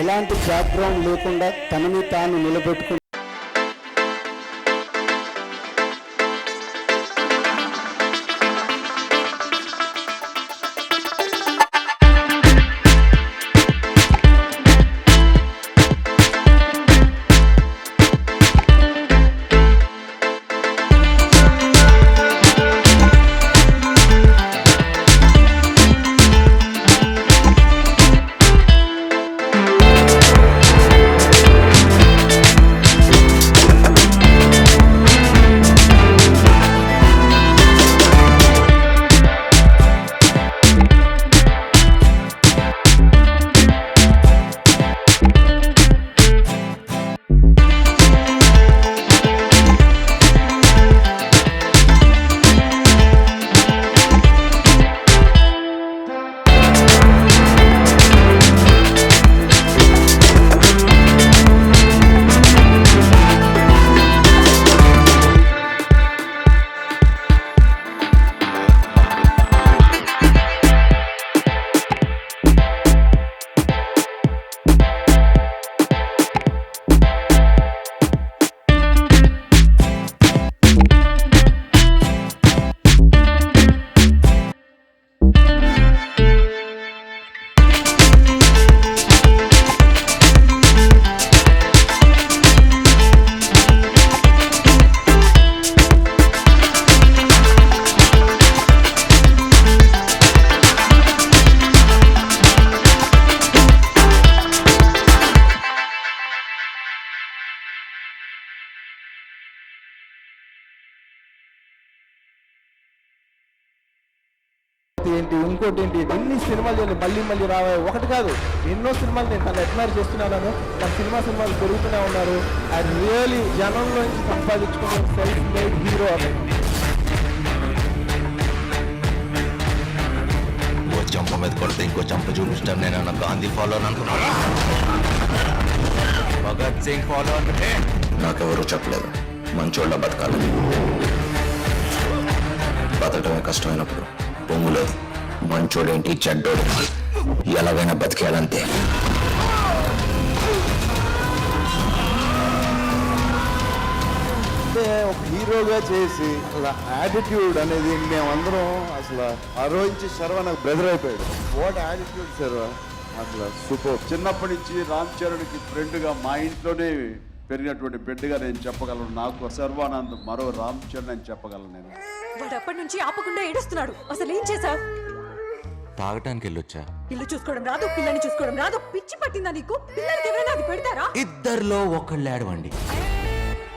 ఎలాంటి బ్యాక్గ్రౌండ్ లేకుండా తనని తాను నిలబెట్టుకుని ఏంటి ఇంకోటి ఏంటి ఎన్ని సినిమాలు చేయాలి మళ్ళీ మళ్ళీ రావాలి ఒకటి కాదు ఎన్నో సినిమాలు నేను తను అడ్మైర్ చేస్తున్నాను. తన సినిమాలు పెరుగుతూనే ఉన్నారు. అండ్ రియలీ జనంలో నుంచి సంపాదించుకునే సెల్ఫ్ మేడ్ హీరో అని. ఓ చంప మీద కొడితే ఇంకో చంప చూపిస్తాను. నేను గాంధీ ఫాలో అనుకున్నాను, భగత్ సింగ్ ఫాలో అంటే నాకెవరూ చెప్పలేదు మంచోళ్ళ బతకాలని. బతకటమే కష్టమైనప్పుడు పొంగులేదు. మంచోడేంటి చెడ్డోడు ఎలాగైనా బతికేయాలంతే. ఒక హీరోగా చేసి అసలు యాటిట్యూడ్ అనేది మేమందరం అసలు ఆరోహించి శర్వ నాకు బ్రదర్ అయిపోయాడు. వాట్ యాటిట్యూడ్ శర్వ అసలు సూపర్. చిన్నప్పటి నుంచి రామ్ చరణ్కి ఫ్రెండ్గా మా ఇంట్లోనే పెరిగినటువంటి బిడ్డగా నేను చెప్పగలను. నాకు సర్వానంద్ మరో రామ్ చరణ్ అని చెప్పగలను నేను. వాడు అప్పటి నుంచి ఆపకుండా ఏడుస్తున్నాడు. అసలు ఏం చేశావు? తాగటానికి వెళ్ళొచ్చా? ఇల్లు చూసుకోవడం రాదు, పిల్లని చూసుకోవడం రాదు. పిచ్చి పట్టిందా నీకు? పిల్లలకి ఎవరైనా అది పెడతారా? ఇద్దరిలో ఒకళ్ళు ఏడవండి.